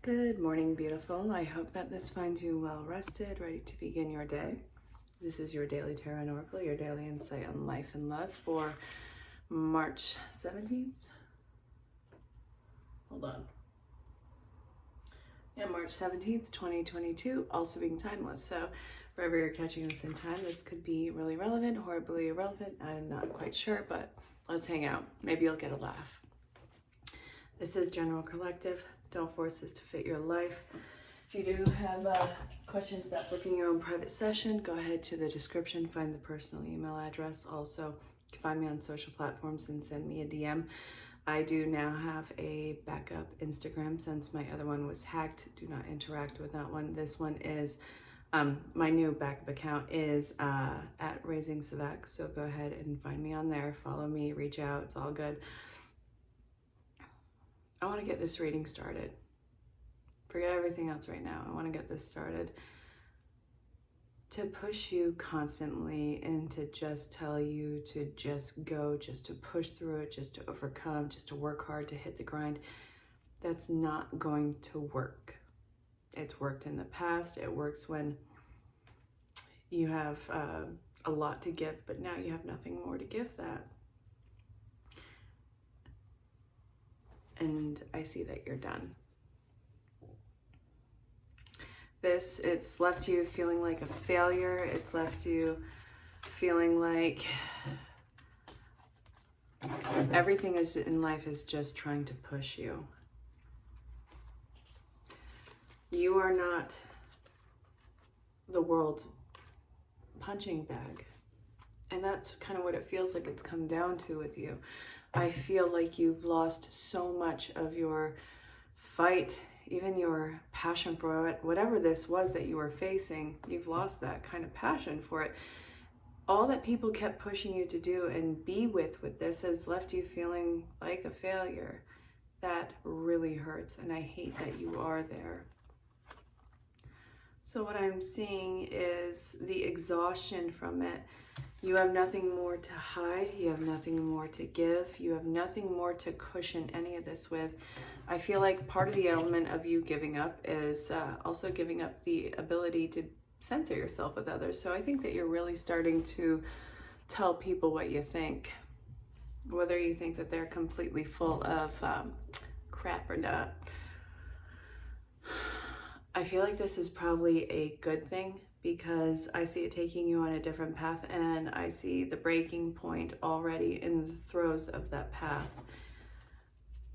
Good morning, beautiful. I hope that this finds you well rested, ready to begin your day. This is your daily tarot and oracle, your daily insight on life and love for March 17th. Hold on. Yeah, March 17th, 2022, also being timeless. So wherever you're catching this in time, this could be really relevant, horribly irrelevant. I'm not quite sure, but let's hang out. Maybe you'll get a laugh. This is general collective. Don't force this to fit your life. If you do have questions about booking your own private session, go ahead to the description, find the personal email address. Also, you can find me on social platforms and send me a DM. I do now have a backup Instagram since my other one was hacked. Do not interact with that one. This one is, my new backup account is at Raising Savak. So go ahead and find me on there. Follow me, reach out. It's all good. I want to get this reading started. Forget everything else right now. I want to get this started to push you constantly and to just tell you to just go, just to push through it, just to overcome, just to work hard, to hit the grind. That's not going to work. It's worked in the past. It works when you have a lot to give, but now you have nothing more to give that. And I see that you're done. It's left you feeling like a failure. It's left you feeling like everything is in life is just trying to push you. You are not the world's punching bag. And that's kind of what it feels like it's come down to with you. I feel like you've lost so much of your fight, even your passion for it, whatever this was that you were facing. You've lost that kind of passion for it. All that people kept pushing you to do and be with this has left you feeling like a failure. That really hurts, and I hate that you are there. So what I'm seeing is the exhaustion from it. You have nothing more to hide. You have nothing more to give. You have nothing more to cushion any of this with. I feel like part of the element of you giving up is also giving up the ability to censor yourself with others. So I think that you're really starting to tell people what you think, whether you think that they're completely full of crap or not. I feel like this is probably a good thing because I see it taking you on a different path, and I see the breaking point already in the throes of that path.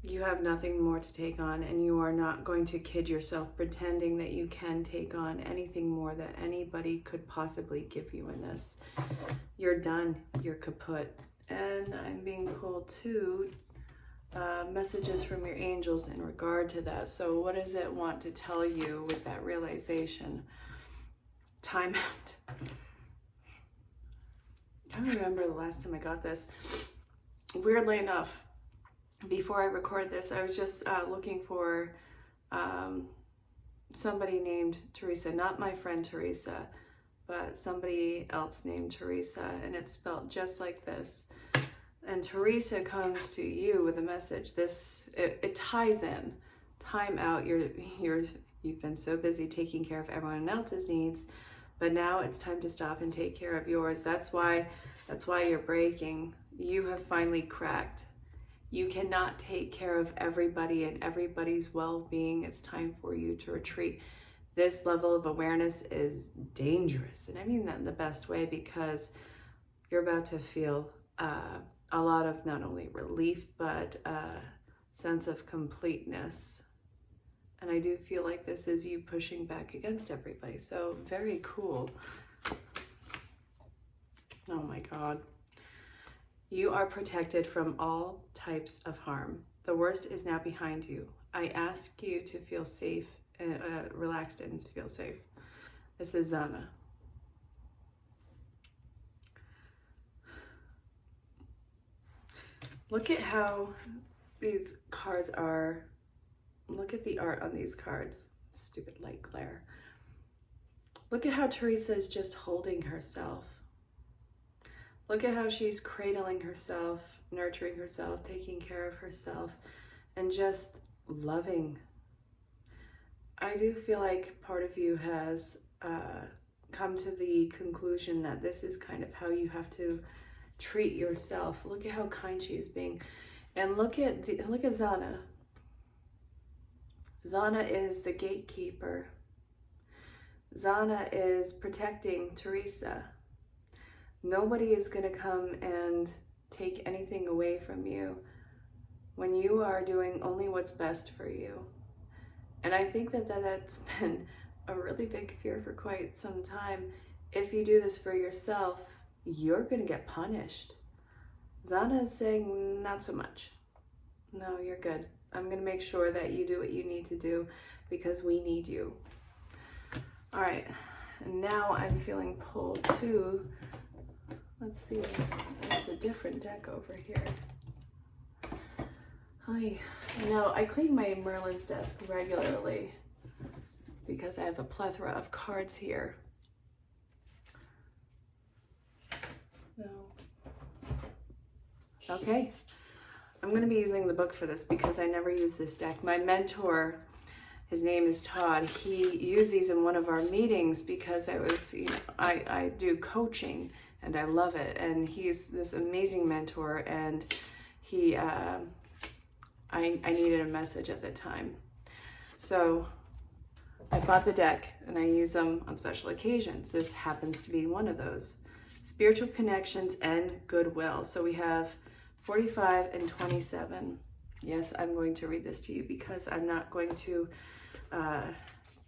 You have nothing more to take on, and you are not going to kid yourself pretending that you can take on anything more that anybody could possibly give you in this. You're done. You're kaput. And I'm being pulled to messages from your angels in regard to that. So what does it want to tell you with that realization? Time out. I don't remember the last time I got this. Weirdly enough, before I record this, I was just looking for somebody named Teresa, not my friend Teresa, but somebody else named Teresa, and it's spelled just like this. And Teresa comes to you with a message. It ties in. Time out. You've been so busy taking care of everyone else's needs, but now it's time to stop and take care of yours. That's why you're breaking. You have finally cracked. You cannot take care of everybody and everybody's well-being. It's time for you to retreat. This level of awareness is dangerous, and I mean that in the best way, because you're about to feel a lot of not only relief, but a sense of completeness. And I do feel like this is you pushing back against everybody. So very cool. Oh my God. You are protected from all types of harm. The worst is now behind you. I ask you to feel safe, and relaxed and feel safe. This is Zana. Look at how these cards are. Look at the art on these cards. Stupid light glare. Look at how Teresa is just holding herself. Look at how she's cradling herself, nurturing herself, taking care of herself, and just loving. I do feel like part of you has come to the conclusion that this is kind of how you have to treat yourself. Look at how kind she is being. And look at Zana. Zana is the gatekeeper. Zana is protecting Teresa. Nobody is going to come and take anything away from you when you are doing only what's best for you. And I think that's been a really big fear for quite some time. If you do this for yourself, you're going to get punished. Zana is saying, not so much. No, you're good. I'm going to make sure that you do what you need to do because we need you. All right, and now I'm feeling pulled to, let's see, there's a different deck over here. Hi. Now, I clean my Merlin's desk regularly because I have a plethora of cards here. No. Okay. I'm going to be using the book for this because I never use this deck. My mentor, his name is Todd, he used these in one of our meetings because I do coaching and I love it. And he's this amazing mentor, and he, I needed a message at the time. So I bought the deck and I use them on special occasions. This happens to be one of those. Spiritual connections and goodwill. So we have 45 and 27. Yes, I'm going to read this to you because I'm not going to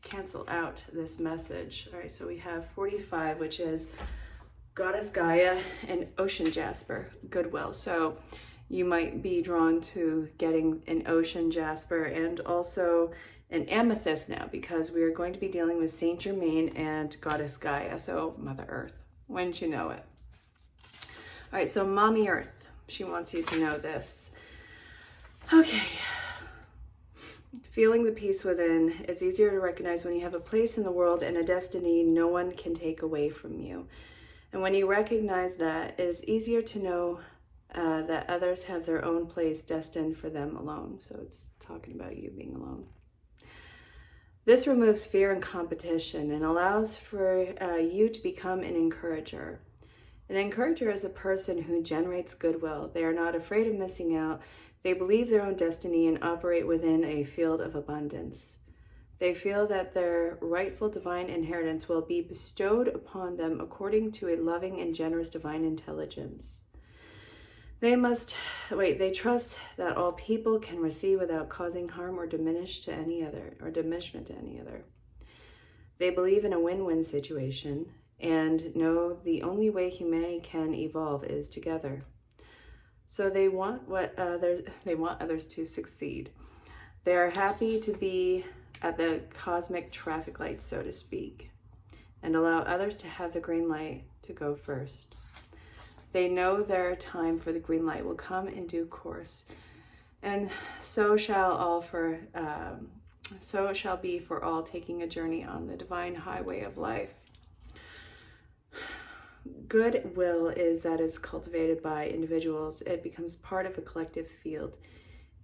cancel out this message. All right, so we have 45, which is Goddess Gaia and Ocean Jasper, goodwill. So you might be drawn to getting an ocean jasper and also an amethyst now, because we are going to be dealing with Saint Germain and Goddess Gaia, so Mother Earth. Wouldn't you know it? All right, so Mommy Earth, she wants you to know this. Okay. Feeling the peace within, it's easier to recognize when you have a place in the world and a destiny no one can take away from you. And when you recognize that, it is easier to know that others have their own place destined for them alone. So it's talking about you being alone. This removes fear and competition and allows for you to become an encourager. An encourager is a person who generates goodwill. They are not afraid of missing out. They believe their own destiny and operate within a field of abundance. They feel that their rightful divine inheritance will be bestowed upon them according to a loving and generous divine intelligence. They trust that all people can receive without causing harm or diminishment to any other. They believe in a win-win situation and know the only way humanity can evolve is together. So they want others to succeed. They are happy to be at the cosmic traffic light, so to speak, and allow others to have the green light to go first. They know their time for the green light will come in due course, and so shall be for all taking a journey on the divine highway of life. Goodwill is cultivated by individuals. It becomes part of a collective field.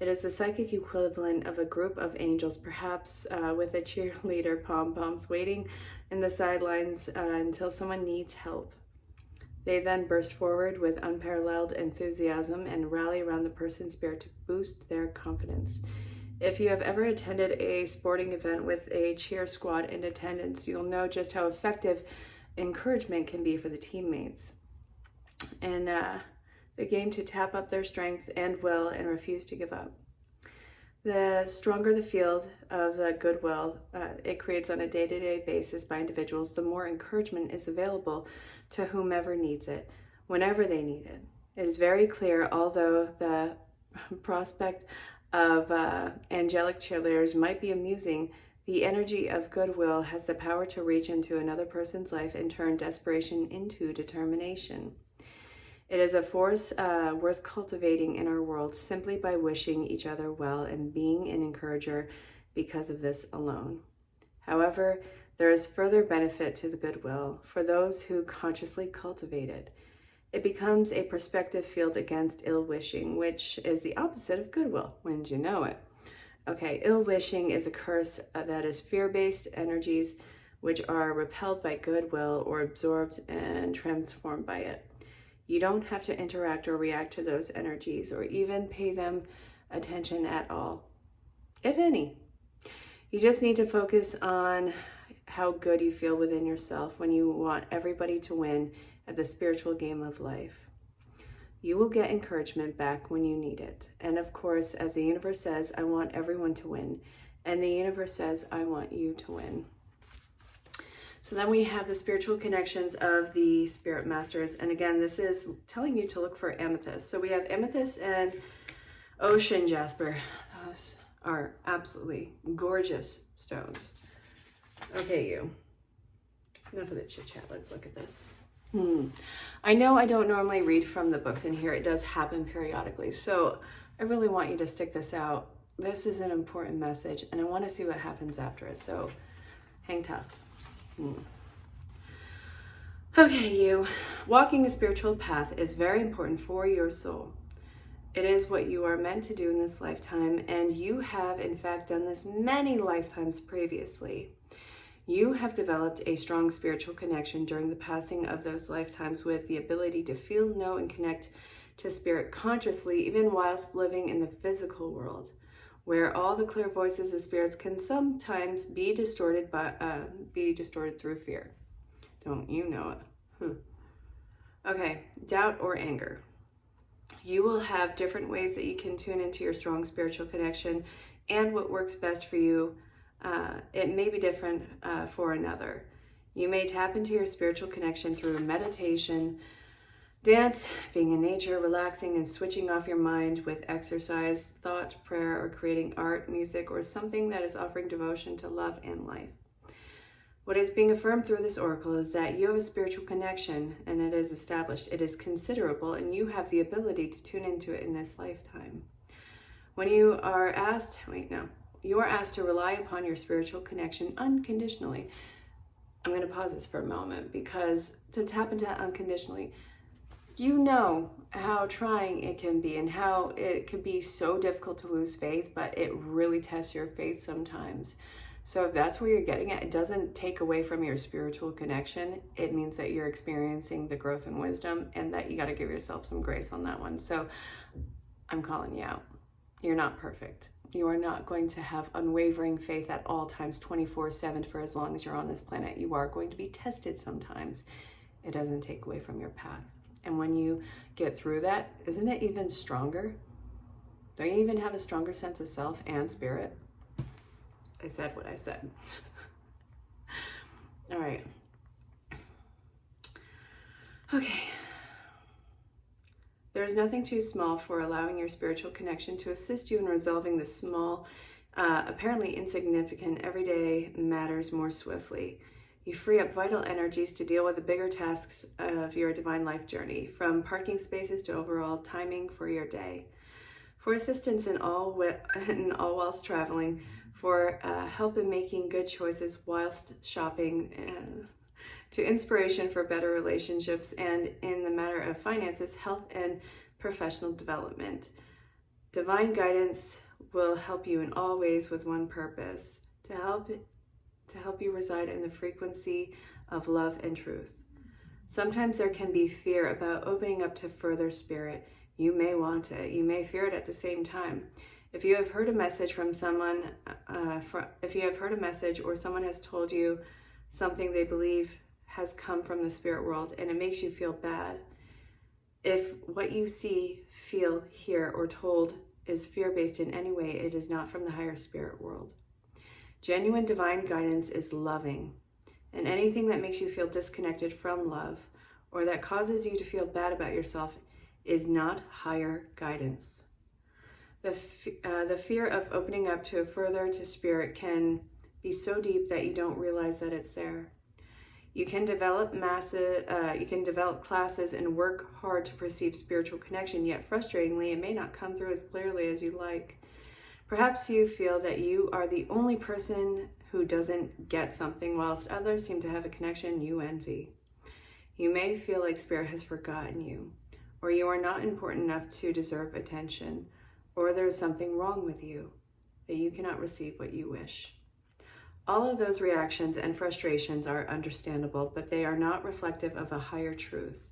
It is the psychic equivalent of a group of angels, perhaps with a cheerleader pom-poms waiting in the sidelines until someone needs help. They then burst forward with unparalleled enthusiasm and rally around the person's spirit to boost their confidence. If you have ever attended a sporting event with a cheer squad in attendance, you'll know just how effective encouragement can be for the teammates. And the game to tap up their strength and will and refuse to give up. The stronger the field of the goodwill it creates on a day-to-day basis by individuals, the more encouragement is available to whomever needs it, whenever they need it. It is very clear, although the prospect of angelic cheerleaders might be amusing, the energy of goodwill has the power to reach into another person's life and turn desperation into determination. It is a force worth cultivating in our world simply by wishing each other well and being an encourager because of this alone. However, there is further benefit to the goodwill for those who consciously cultivate it. It becomes a perspective field against ill-wishing, which is the opposite of goodwill, wouldn't you know it? Okay, ill wishing is a curse that is fear-based energies which are repelled by goodwill or absorbed and transformed by it. You don't have to interact or react to those energies or even pay them attention at all, if any. You just need to focus on how good you feel within yourself when you want everybody to win at the spiritual game of life. You will get encouragement back when you need it. And of course, as the universe says, I want everyone to win. And the universe says, I want you to win. So then we have the spiritual connections of the spirit masters. And again, this is telling you to look for amethyst. So we have amethyst and ocean jasper. Those are absolutely gorgeous stones. Okay, you. Enough of the chit chat. Let's look at this. I know I don't normally read from the books in here. It does happen periodically. So I really want you to stick this out. This is an important message and I want to see what happens after it. So hang tough. Okay, you. Walking a spiritual path is very important for your soul. It is what you are meant to do in this lifetime, and you have in fact done this many lifetimes previously. You have developed a strong spiritual connection during the passing of those lifetimes with the ability to feel, know, and connect to spirit consciously, even whilst living in the physical world, where all the clear voices of spirits can sometimes be distorted through fear. Don't you know it? Okay, doubt or anger. You will have different ways that you can tune into your strong spiritual connection and what works best for you. It may be different for another. You may tap into your spiritual connection through meditation, dance, being in nature, relaxing and switching off your mind with exercise, thought, prayer, or creating art, music, or something that is offering devotion to love and life. What is being affirmed through this oracle is that you have a spiritual connection and it is established. It is considerable and you have the ability to tune into it in this lifetime. When you are asked, you are asked to rely upon your spiritual connection unconditionally. I'm going to pause this for a moment because to tap into that unconditionally, you know how trying it can be and how it could be so difficult to lose faith, but it really tests your faith sometimes. So if that's where you're getting at, it doesn't take away from your spiritual connection. It means that you're experiencing the growth and wisdom and that you got to give yourself some grace on that one. So I'm calling you out. You're not perfect. You are not going to have unwavering faith at all times, 24/7 for as long as you're on this planet. You are going to be tested sometimes. It doesn't take away from your path. And when you get through that, isn't it even stronger? Don't you even have a stronger sense of self and spirit? I said what I said. All right. Okay. There is nothing too small for allowing your spiritual connection to assist you in resolving the small, apparently insignificant, everyday matters more swiftly. You free up vital energies to deal with the bigger tasks of your divine life journey, from parking spaces to overall timing for your day. For assistance in all whilst traveling, for help in making good choices whilst shopping, to inspiration for better relationships, and in the matter of finances, health, and professional development. Divine guidance will help you in all ways with one purpose, to help you reside in the frequency of love and truth. Sometimes there can be fear about opening up to further spirit. You may want it. You may fear it at the same time. If you have heard a message from someone, if you have heard a message or someone has told you something they believe has come from the spirit world and it makes you feel bad, if what you see, feel, hear, or told is fear-based in any way, it is not from the higher spirit world. Genuine divine guidance is loving, and anything that makes you feel disconnected from love or that causes you to feel bad about yourself is not higher guidance. The fear of opening up to spirit can be so deep that you don't realize that it's there. You can develop classes and work hard to perceive spiritual connection, yet frustratingly, it may not come through as clearly as you like. Perhaps you feel that you are the only person who doesn't get something, whilst others seem to have a connection you envy. You may feel like spirit has forgotten you, or you are not important enough to deserve attention, or there is something wrong with you. that you cannot receive what you wish. All of those reactions and frustrations are understandable, but they are not reflective of a higher truth.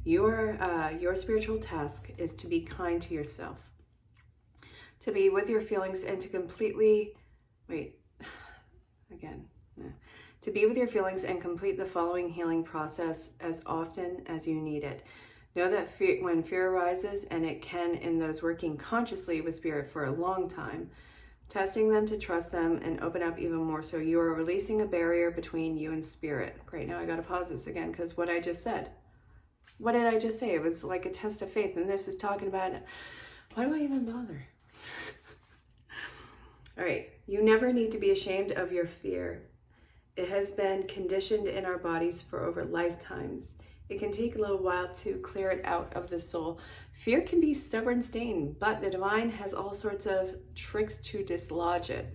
Your spiritual task is to be kind to yourself, to be with your feelings and to to be with your feelings and complete the following healing process as often as you need it. Know that when fear arises, and it can in those working consciously with spirit for a long time, testing them to trust them and open up even more, so you are releasing a barrier between you and spirit. Great, now I gotta pause this again, because what I just said. What did I just say? It was like a test of faith, and this is talking about, why do I even bother? All right, you never need to be ashamed of your fear. It has been conditioned in our bodies for over lifetimes. It can take a little while to clear it out of the soul. Fear can be stubborn stain, but the divine has all sorts of tricks to dislodge it.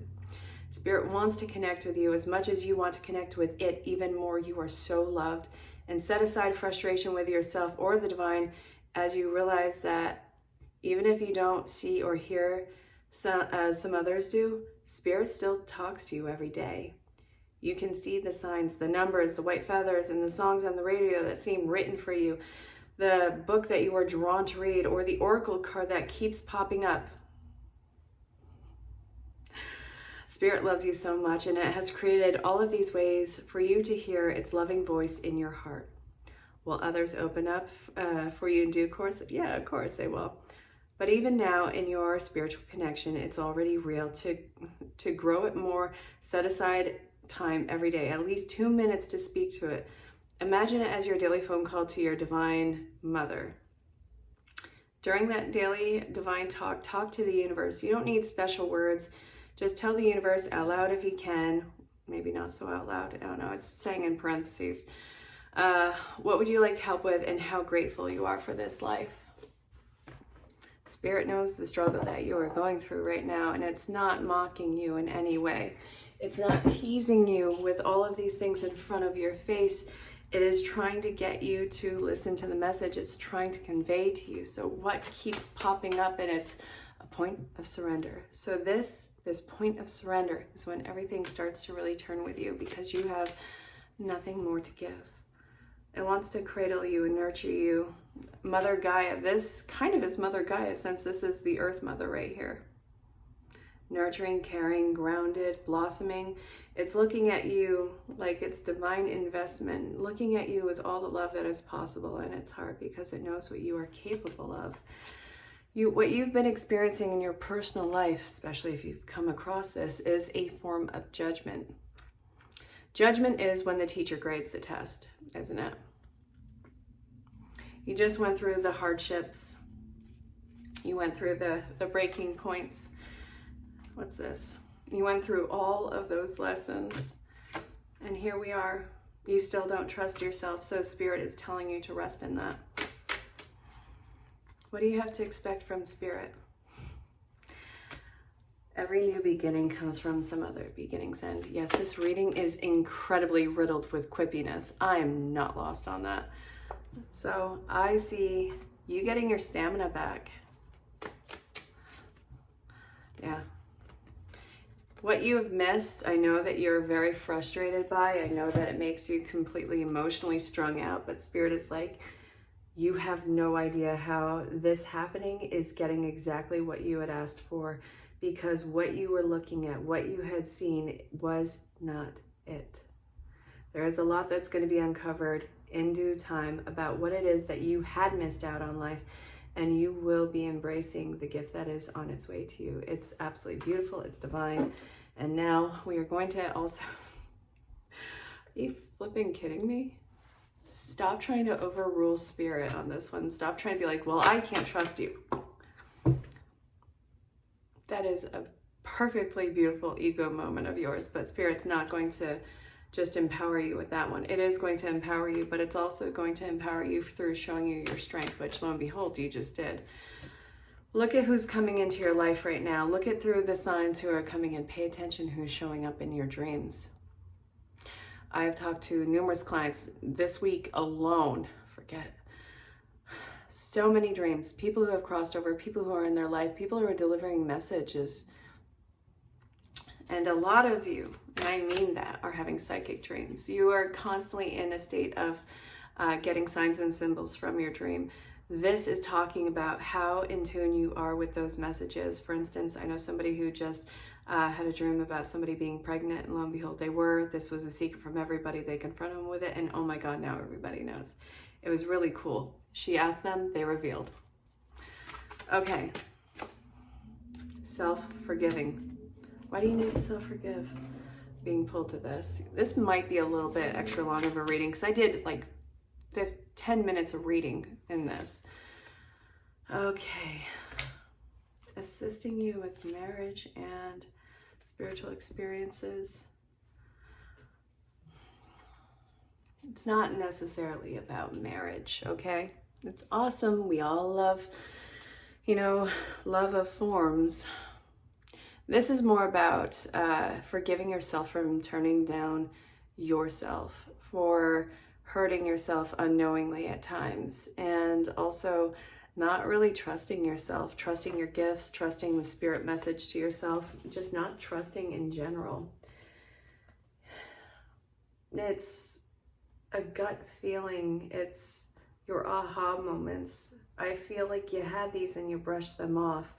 Spirit wants to connect with you as much as you want to connect with it even more. You are so loved. And set aside frustration with yourself or the divine as you realize that even if you don't see or hear as some others do, Spirit still talks to you every day. You can see the signs, the numbers, the white feathers, and the songs on the radio that seem written for you, the book that you are drawn to read, or the oracle card that keeps popping up. Spirit loves you so much, and it has created all of these ways for you to hear its loving voice in your heart. Will others open up for you in due course? Yeah, of course they will. But even now in your spiritual connection, it's already real. To grow it more, set aside time every day, at least 2 minutes to speak to it. Imagine it as your daily phone call to your divine mother. During that daily divine talk to the universe. You don't need special words. Just tell the universe out loud if you can. Maybe not so out loud. I don't know. It's saying in parentheses. What would you like help with and how grateful you are for this life? Spirit knows the struggle that you are going through right now, and it's not mocking you in any way. It's not teasing you with all of these things in front of your face. It is trying to get you to listen to the message it's trying to convey to you. So what keeps popping up? And it's a point of surrender. So this point of surrender is when everything starts to really turn with you, because you have nothing more to give. It wants to cradle you and nurture you. Mother Gaia, this kind of is Mother Gaia, since this is the Earth Mother right here. Nurturing, caring, grounded, blossoming. It's looking at you like it's divine investment, looking at you with all the love that is possible in its heart, because it knows what you are capable of. What you've been experiencing in your personal life, especially if you've come across this, is a form of judgment. Judgment is when the teacher grades the test, isn't it? You just went through the hardships. You went through the breaking points. What's this? You went through all of those lessons. And here we are. You still don't trust yourself, so Spirit is telling you to rest in that. What do you have to expect from Spirit? Every new beginning comes from some other beginning's end. Yes, this reading is incredibly riddled with quippiness. I am not lost on that. So I see you getting your stamina back. Yeah. What you have missed, I know that you're very frustrated by. I know that it makes you completely emotionally strung out, but Spirit is like, you have no idea how this happening is getting exactly what you had asked for, because what you were looking at, what you had seen was not it. There is a lot that's going to be uncovered in due time about what it is that you had missed out on life, and you will be embracing the gift that is on its way to you. It's absolutely beautiful. It's divine. And now we are going to also... Are you flipping kidding me? Stop trying to overrule Spirit on this one. Stop trying to be like, well, I can't trust you. That is a perfectly beautiful ego moment of yours, but Spirit's not going to just empower you with that one. It is going to empower you, but it's also going to empower you through showing you your strength, which lo and behold, you just did. Look at who's coming into your life right now. Look at through the signs who are coming in. Pay attention who's showing up in your dreams. I have talked to numerous clients this week alone. Forget it. So many dreams. People who have crossed over, people who are in their life, people who are delivering messages. And a lot of you, and I mean that, are having psychic dreams. You are constantly in a state of getting signs and symbols from your dream. This is talking about how in tune you are with those messages. For instance, I know somebody who just had a dream about somebody being pregnant, and lo and behold, they were. This was a secret from everybody. They confronted them with it, and oh my God, now everybody knows. It was really cool. She asked them, they revealed. Okay. Self-forgiving. Why do you need to self-forgive? Being pulled to this. This might be a little bit extra long of a reading because I did like 10 minutes of reading in this. Okay. Assisting you with marriage and spiritual experiences. It's not necessarily about marriage, okay? It's awesome. We all love, love of forms. This is more about forgiving yourself from turning down yourself, for hurting yourself unknowingly at times, and also not really trusting yourself, trusting your gifts, trusting the spirit message to yourself, just not trusting in general. It's a gut feeling. It's your aha moments. I feel like you had these and you brushed them off.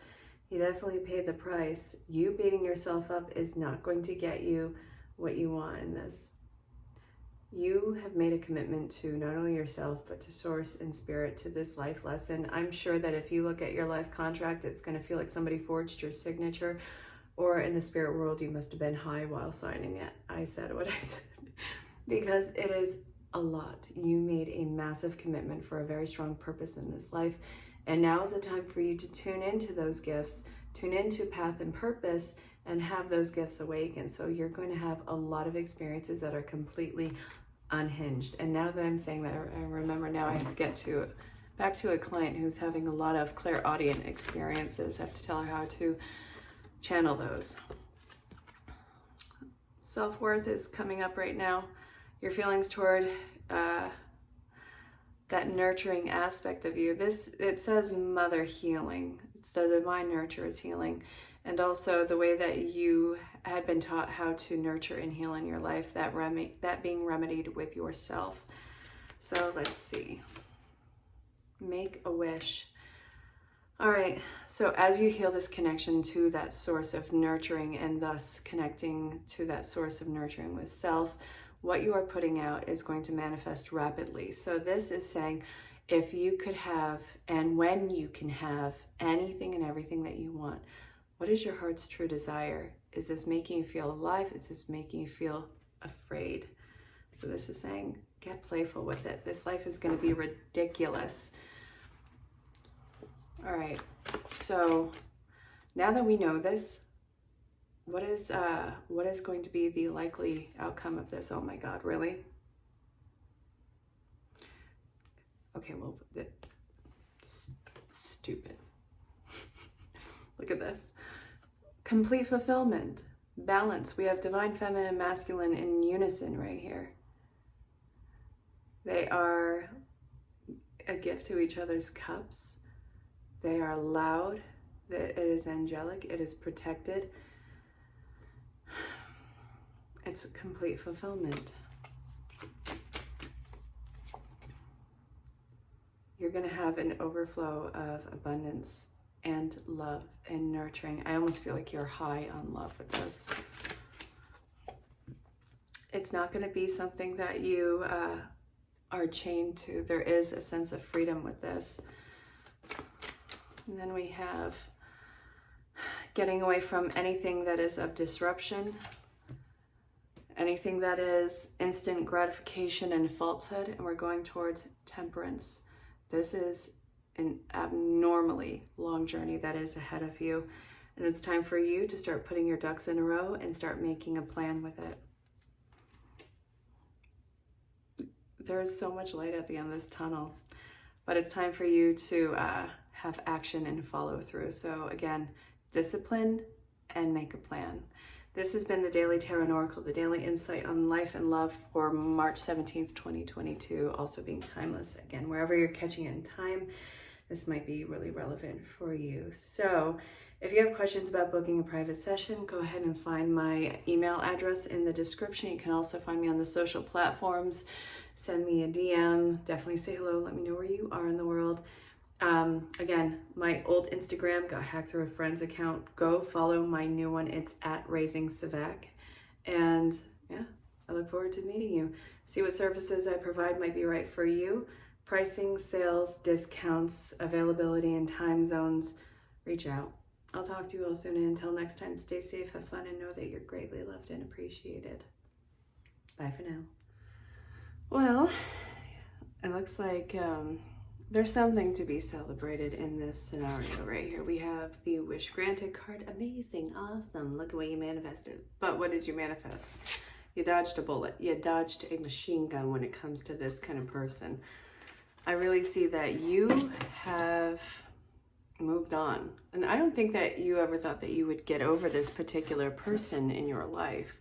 You definitely paid the price. You beating yourself up is not going to get you what you want in this. You have made a commitment to not only yourself, but to source and spirit, to this life lesson. I'm sure that if you look at your life contract, it's going to feel like somebody forged your signature, or in the spirit world, you must have been high while signing it. I said what I said because it is a lot. You made a massive commitment for a very strong purpose in this life. And now is the time for you to tune into those gifts, tune into path and purpose, and have those gifts awaken. So you're going to have a lot of experiences that are completely unhinged. And now that I'm saying that, I remember now I have to get back to a client who's having a lot of clairaudient experiences. I have to tell her how to channel those. Self-worth is coming up right now. Your feelings toward that nurturing aspect of you. It says mother healing. It's the divine nurture is healing. And also the way that you had been taught how to nurture and heal in your life, that being remedied with yourself. So let's see. Make a wish. All right, so as you heal this connection to that source of nurturing and thus connecting to that source of nurturing with self, what you are putting out is going to manifest rapidly. So this is saying, if you could have, and when you can have anything and everything that you want, what is your heart's true desire? Is this making you feel alive? Is this making you feel afraid? So this is saying, get playful with it. This life is going to be ridiculous. All right, so now that we know this, what is going to be the likely outcome of this? Oh my God, really? Okay, well, stupid. Look at this. Complete fulfillment, balance. We have divine feminine and masculine in unison right here. They are a gift to each other's cups. They are loud. It is angelic. It is protected. It's a complete fulfillment. You're going to have an overflow of abundance and love and nurturing. I almost feel like you're high on love with this. It's not going to be something that you are chained to. There is a sense of freedom with this. And then we have getting away from anything that is of disruption, anything that is instant gratification and falsehood, and we're going towards temperance. This is an abnormally long journey that is ahead of you, and it's time for you to start putting your ducks in a row and start making a plan with it. There is so much light at the end of this tunnel, but it's time for you to have action and follow through. So again, discipline and make a plan. This has been the Daily Tarot and Oracle, the daily insight on life and love for March 17th, 2022, also being timeless. Again, wherever you're catching it in time, this might be really relevant for you. So if you have questions about booking a private session, go ahead and find my email address in the description. You can also find me on the social platforms. Send me a DM. Definitely say hello. Let me know where you are in the world. Again, my old Instagram got hacked through a friend's account. Go follow my new one. It's at Raising Savak. And yeah, I look forward to meeting you. See what services I provide might be right for you. Pricing, sales, discounts, availability, and time zones. Reach out. I'll talk to you all soon. And until next time, stay safe, have fun, and know that you're greatly loved and appreciated. Bye for now. Well, it looks like there's something to be celebrated in this scenario right here. We have the wish granted card. Amazing, awesome. Look at what you manifested. But what did you manifest? You dodged a bullet. You dodged a machine gun when it comes to this kind of person. I really see that you have moved on. And I don't think that you ever thought that you would get over this particular person in your life.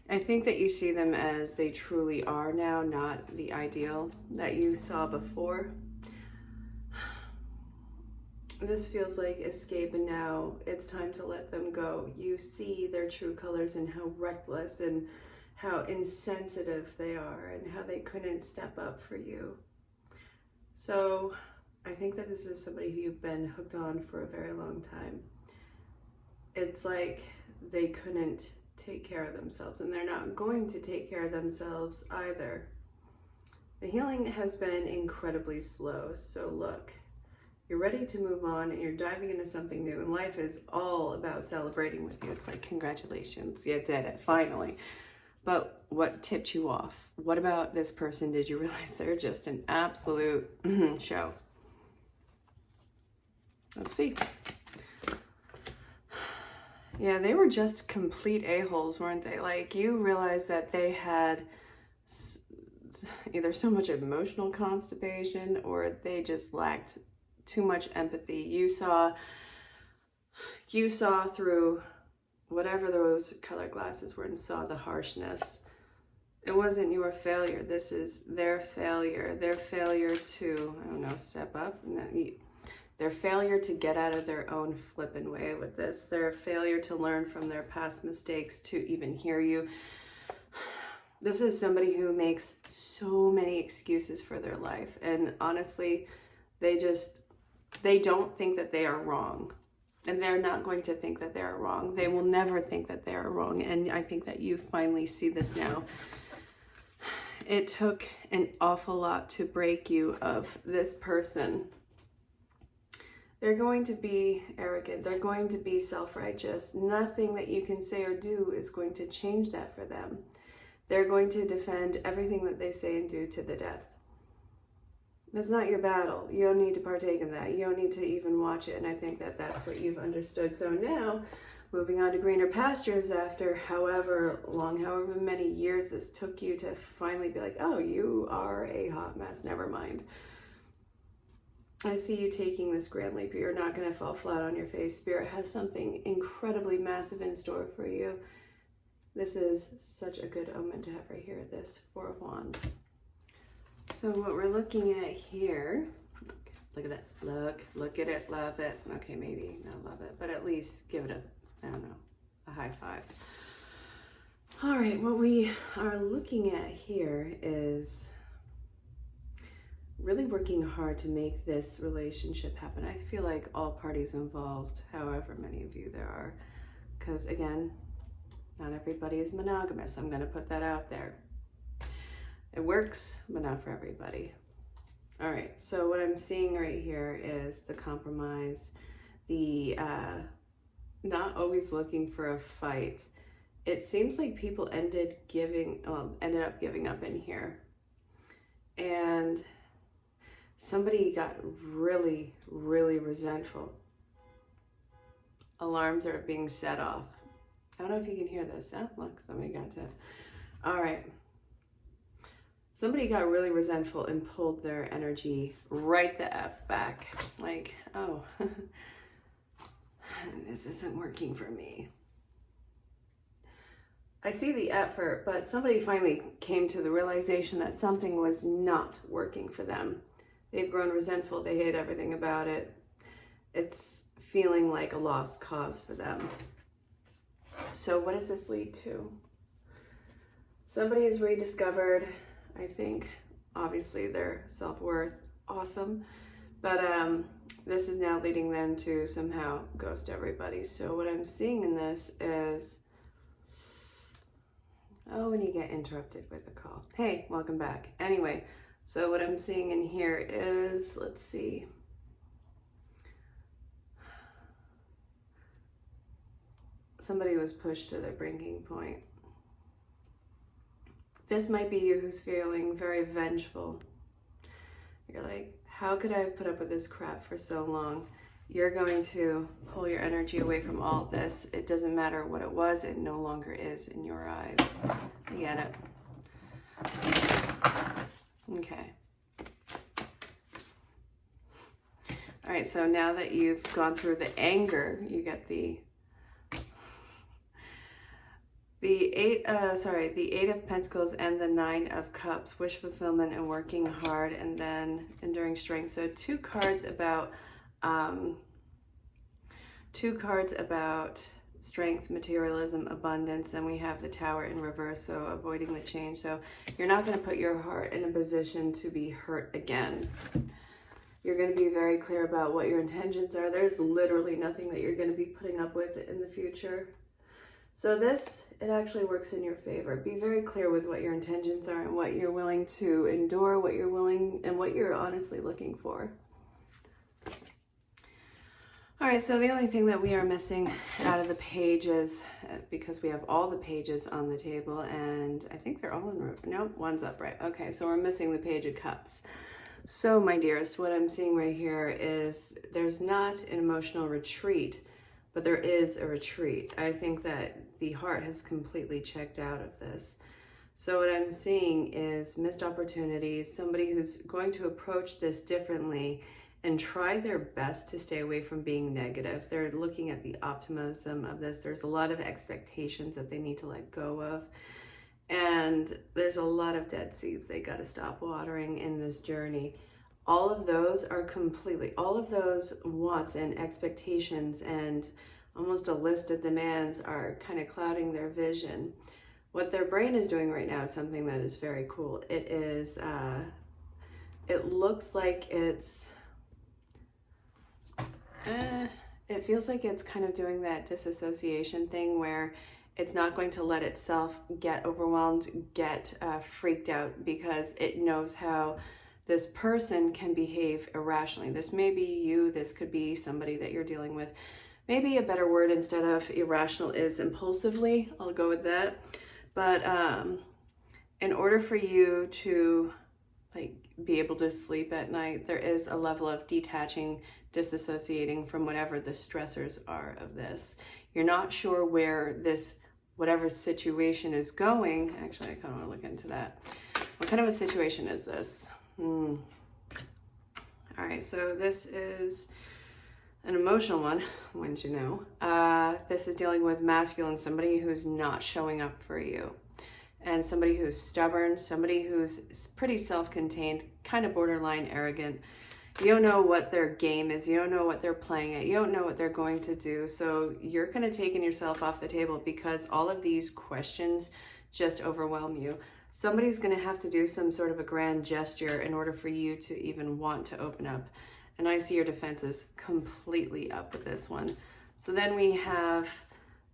I think that you see them as they truly are now, not the ideal that you saw before. This feels like escape, and now it's time to let them go. You see their true colors and how reckless and how insensitive they are and how they couldn't step up for you. So I think that this is somebody who you've been hooked on for a very long time. It's like they couldn't take care of themselves, and they're not going to take care of themselves either. The healing has been incredibly slow. So look, you're ready to move on and you're diving into something new, and life is all about celebrating with you. It's like, congratulations, you did it, finally. But what tipped you off? What about this person did you realize they're just an absolute show? Let's see. Yeah, they were just complete a-holes, weren't they? Like, you realized that they had either so much emotional constipation or they just lacked too much empathy. You saw through whatever those color glasses were and saw the harshness. It wasn't your failure. This is their failure. Their failure to, I don't know, step up. Their failure to get out of their own flippin' way with this. Their failure to learn from their past mistakes, to even hear you. This is somebody who makes so many excuses for their life. And honestly, they don't think that they are wrong. And they're not going to think that they are wrong. They will never think that they are wrong. And I think that you finally see this now. It took an awful lot to break you of this person. They're going to be arrogant. They're going to be self-righteous. Nothing that you can say or do is going to change that for them. They're going to defend everything that they say and do to the death. That's not your battle. You don't need to partake in that. You don't need to even watch it. And I think that that's what you've understood. So now, moving on to greener pastures after however long, however many years this took you to finally be like, oh, you are a hot mess. Never mind. I see you taking this grand leap. You're not going to fall flat on your face. Spirit has something incredibly massive in store for you. This is such a good omen to have right here, this Four of Wands. So what we're looking at here, look at that, look at it, love it. Okay, maybe not love it, but at least give it a, I don't know, a high five. All right, what we are looking at here is really working hard to make this relationship happen. I feel like all parties involved, however many of you there are, because again, not everybody is monogamous. I'm going to put that out there. It works, but not for everybody. All right, so what I'm seeing right here is the compromise, the not always looking for a fight. It seems like people ended up giving up in here. And somebody got really, really resentful. Alarms are being set off. I don't know if you can hear this. Oh, look, somebody got to. All right. Somebody got really resentful and pulled their energy right the F back. Like, oh, this isn't working for me. I see the effort, but somebody finally came to the realization that something was not working for them. They've grown resentful. They hate everything about it. It's feeling like a lost cause for them. So what does this lead to? Somebody has rediscovered, I think, obviously their self-worth. Awesome. But this is now leading them to somehow ghost everybody. So what I'm seeing in this is, oh, when you get interrupted with a call. Hey, welcome back. Anyway, so what I'm seeing in here is, let's see. Somebody was pushed to their breaking point. This might be you who's feeling very vengeful. You're like, how could I have put up with this crap for so long? You're going to pull your energy away from all this. It doesn't matter what it was, it no longer is in your eyes. You get it? Okay. All right, so now that you've gone through the anger, you get the Eight of Pentacles and the Nine of Cups, wish fulfillment and working hard, and then enduring strength. So two cards about strength, materialism, abundance. Then we have the Tower in reverse, so avoiding the change. So you're not going to put your heart in a position to be hurt again. You're going to be very clear about what your intentions are. There's literally nothing that you're going to be putting up with in the future. So this, it actually works in your favor. Be very clear with what your intentions are and what you're willing to endure, what you're willing and what you're honestly looking for. All right, so the only thing that we are missing out of the pages, because we have all the pages on the table, and I think they're all in, no, one's upright. Okay, so we're missing the Page of Cups. So my dearest, what I'm seeing right here is there's not an emotional retreat, but there is a retreat. I think that the heart has completely checked out of this. So what I'm seeing is missed opportunities, somebody who's going to approach this differently and try their best to stay away from being negative. They're looking at the optimism of this. There's a lot of expectations that they need to let go of. And there's a lot of dead seeds they got to stop watering in this journey. All of those wants and expectations and almost a list of demands are kind of clouding their vision. What their brain is doing right now is something that is very cool. It is, it looks like it's, it feels like it's kind of doing that disassociation thing where it's not going to let itself get overwhelmed, get freaked out, because it knows how this person can behave irrationally. This may be you, this could be somebody that you're dealing with. Maybe a better word instead of irrational is impulsively. I'll go with that. But in order for you to be able to sleep at night, there is a level of detaching, disassociating from whatever the stressors are of this. You're not sure where this, whatever situation is going. Actually, I kind of want to look into that. What kind of a situation is this? All right, so this is an emotional one, wouldn't you know? This is dealing with masculine, somebody who's not showing up for you, and somebody who's stubborn, somebody who's pretty self-contained, kind of borderline arrogant. You don't know what their game is. You don't know what they're playing at. You don't know what they're going to do. So you're kind of taking yourself off the table because all of these questions just overwhelm you. Somebody's going to have to do some sort of a grand gesture in order for you to even want to open up. And I see your defenses completely up with this one. So then we have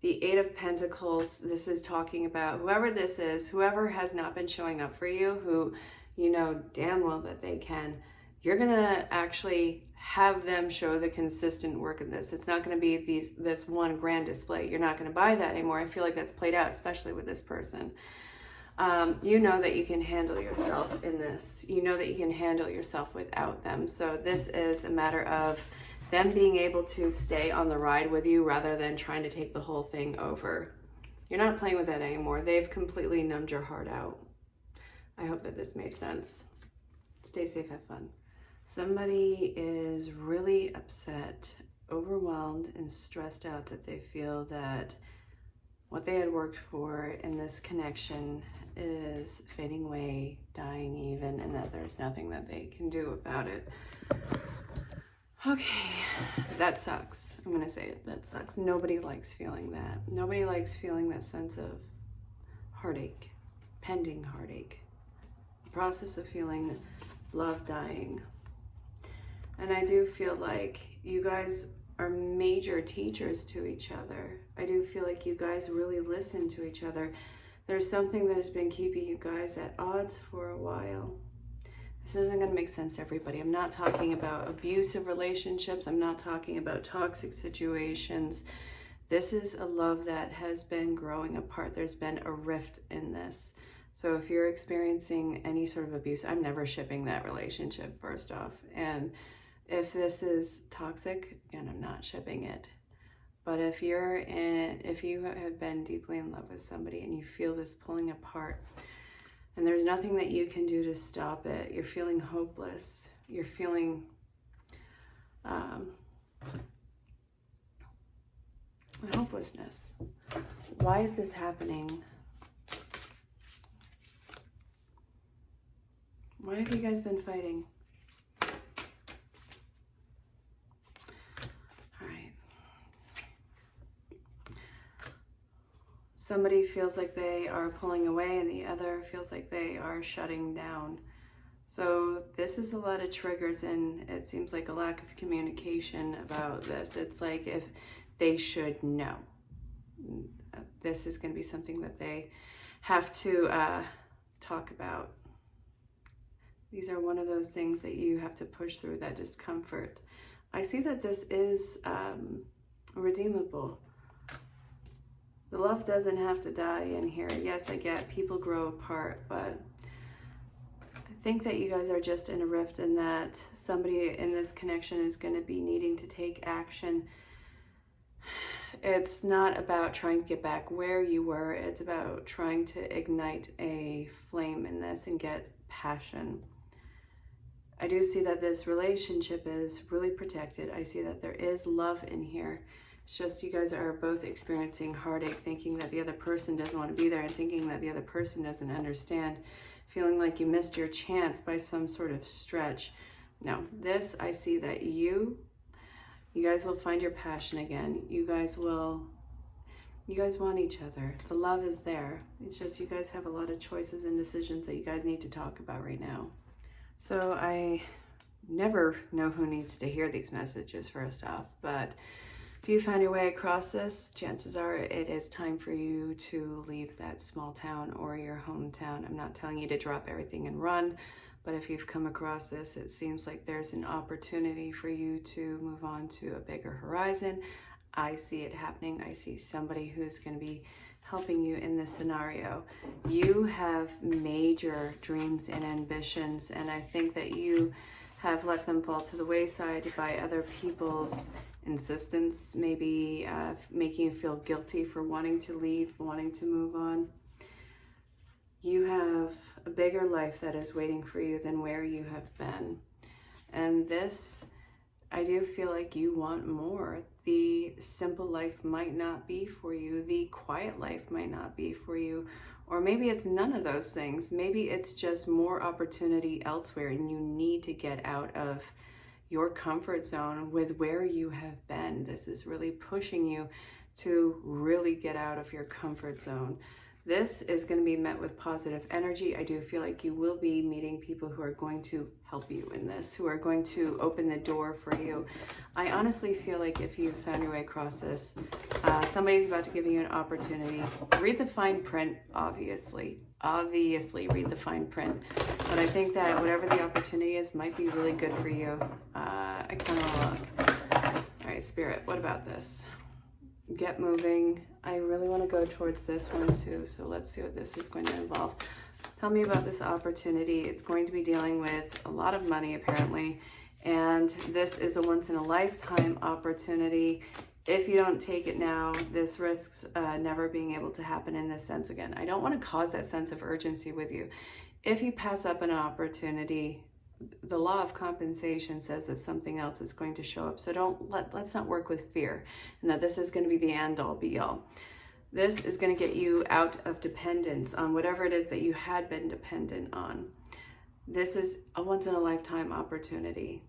the Eight of Pentacles. This is talking about whoever this is, whoever has not been showing up for you, who you know damn well that they can. You're going to actually have them show the consistent work in this. It's not going to be this one grand display. You're not going to buy that anymore. I feel like that's played out, especially with this person. You know that you can handle yourself in this. You know that you can handle yourself without them. So this is a matter of them being able to stay on the ride with you rather than trying to take the whole thing over. You're not playing with that anymore. They've completely numbed your heart out. I hope that this made sense. Stay safe, have fun. Somebody is really upset, overwhelmed, and stressed out that they feel that what they had worked for in this connection is fading away, dying even, and that there's nothing that they can do about it. Okay, that sucks. I'm gonna say it, that sucks. Nobody likes feeling that. Nobody likes feeling that sense of heartache, pending heartache. The process of feeling love dying. And I do feel like you guys are major teachers to each other. I do feel like you guys really listen to each other. There's something that has been keeping you guys at odds for a while. This isn't going to make sense to everybody. I'm not talking about abusive relationships. I'm not talking about toxic situations. This is a love that has been growing apart. There's been a rift in this. So if you're experiencing any sort of abuse, I'm never shipping that relationship, first off. And if this is toxic, again, I'm not shipping it. But if you have been deeply in love with somebody and you feel this pulling apart, and there's nothing that you can do to stop it, you're feeling hopeless, you're feeling hopelessness. Why is this happening? Why have you guys been fighting? Somebody feels like they are pulling away and the other feels like they are shutting down. So this is a lot of triggers, and it seems like a lack of communication about this. It's like if they should know. This is going to be something that they have to talk about. These are one of those things that you have to push through, that discomfort. I see that this is redeemable. The love doesn't have to die in here. Yes, I get people grow apart, but I think that you guys are just in a rift, and that somebody in this connection is going to be needing to take action. It's not about trying to get back where you were. It's about trying to ignite a flame in this and get passion. I do see that this relationship is really protected. I see that there is love in here. It's just you guys are both experiencing heartache, thinking that the other person doesn't want to be there and thinking that the other person doesn't understand, feeling like you missed your chance by some sort of stretch. No, this, I see that you guys will find your passion again. You guys want each other. The love is there. It's just you guys have a lot of choices and decisions that you guys need to talk about right now. So I never know who needs to hear these messages, first off, but if you found your way across this, chances are it is time for you to leave that small town or your hometown. I'm not telling you to drop everything and run, but if you've come across this, it seems like there's an opportunity for you to move on to a bigger horizon. I see it happening. I see somebody who's going to be helping you in this scenario. You have major dreams and ambitions, and I think that you have let them fall to the wayside by other people's insistence, maybe making you feel guilty for wanting to leave, wanting to move on. You have a bigger life that is waiting for you than where you have been. And this, I do feel like you want more. The simple life might not be for you. The quiet life might not be for you. Or maybe it's none of those things. Maybe it's just more opportunity elsewhere and you need to get out of your comfort zone with where you have been. This is really pushing you to really get out of your comfort zone. This is going to be met with positive energy. I do feel like you will be meeting people who are going to help you in this, who are going to open the door for you. I honestly feel like if you've found your way across this, somebody's about to give you an opportunity. Read the fine print, obviously read the fine print. But I think that whatever the opportunity is might be really good for you. I kind of look. All right, Spirit, what about this? Get moving. I really want to go towards this one too, so let's see what this is going to involve. Tell me about this opportunity. It's going to be dealing with a lot of money apparently, and this is a once-in-a-lifetime opportunity. If you don't take it now, this risks never being able to happen in this sense again. I don't want to cause that sense of urgency with you. If you pass up an opportunity, the law of compensation says that something else is going to show up. So let's not work with fear and that this is going to be the end all be all. This is going to get you out of dependence on whatever it is that you had been dependent on. This is a once-in-a-lifetime opportunity.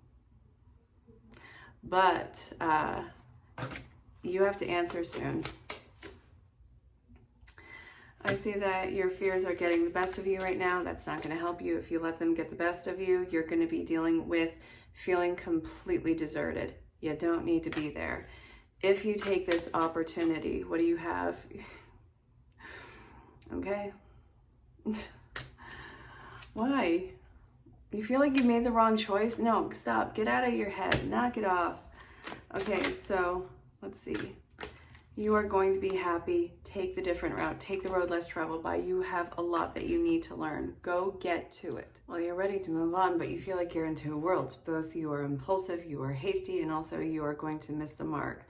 But you have to answer soon. I see that your fears are getting the best of you right now. That's not going to help you. If you let them get the best of you, you're going to be dealing with feeling completely deserted. You don't need to be there. If you take this opportunity, what do you have? Okay. Why? You feel like you made the wrong choice? No, stop. Get out of your head. Knock it off. Okay, so let's see. You are going to be happy. Take the different route. Take the road less traveled by. You have a lot that you need to learn. Go get to it. Well, you're ready to move on, but you feel like you're in two worlds. Both you are impulsive, you are hasty, and also you are going to miss the mark.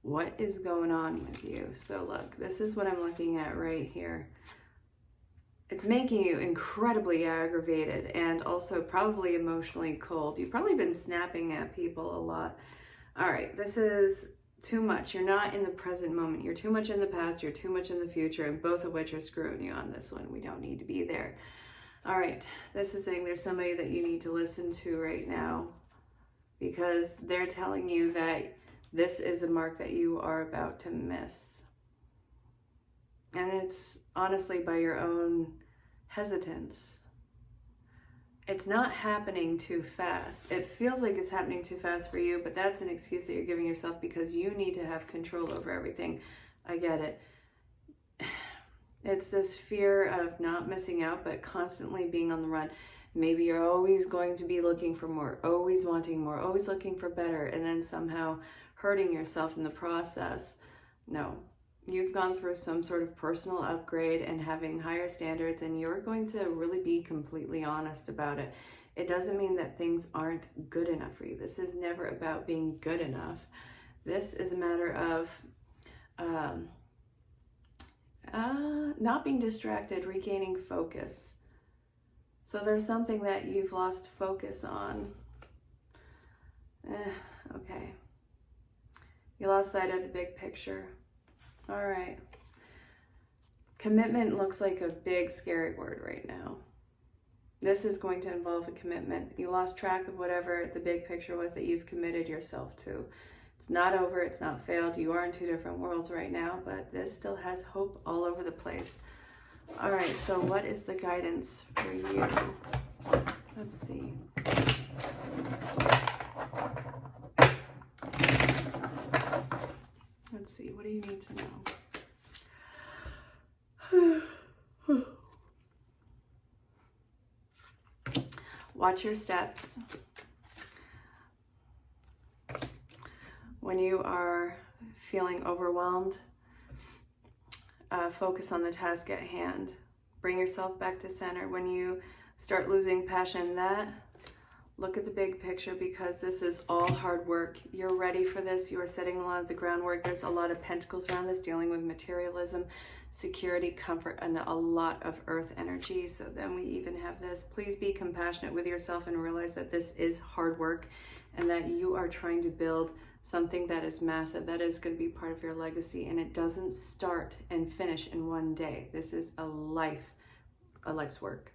What is going on with you? So look, this is what I'm looking at right here. It's making you incredibly aggravated and also probably emotionally cold. You've probably been snapping at people a lot. All right, this is too much. You're not in the present moment. You're too much in the past. You're too much in the future, and both of which are screwing you on this one. We don't need to be there. All right, this is saying there's somebody that you need to listen to right now because they're telling you that this is a mark that you are about to miss. And it's honestly by your own hesitance. It's not happening too fast. It feels like it's happening too fast for you, but that's an excuse that you're giving yourself because you need to have control over everything. I get it. It's this fear of not missing out, but constantly being on the run. Maybe you're always going to be looking for more, always wanting more, always looking for better, and then somehow hurting yourself in the process. No. You've gone through some sort of personal upgrade and having higher standards, and you're going to really be completely honest about it. It doesn't mean that things aren't good enough for you. This is never about being good enough. This is a matter of not being distracted, regaining focus. So there's something that you've lost focus on. Okay. You lost sight of the big picture. All right. Commitment looks like a big, scary word right now. This is going to involve a commitment. You lost track of whatever the big picture was that you've committed yourself to. It's not over. It's not failed. You are in two different worlds right now, but this still has hope all over the place. All right. So what is the guidance for you? Let's see. Let's see, what do you need to know? Watch your steps. When you are feeling overwhelmed, focus on the task at hand. Bring yourself back to center. When you start losing passion, look at the big picture because this is all hard work. You're ready for this. You are setting a lot of the groundwork. There's a lot of pentacles around this, dealing with materialism, security, comfort, and a lot of earth energy. So then we even have this. Please be compassionate with yourself and realize that this is hard work and that you are trying to build something that is massive, that is going to be part of your legacy. And it doesn't start and finish in one day. This is a life's work.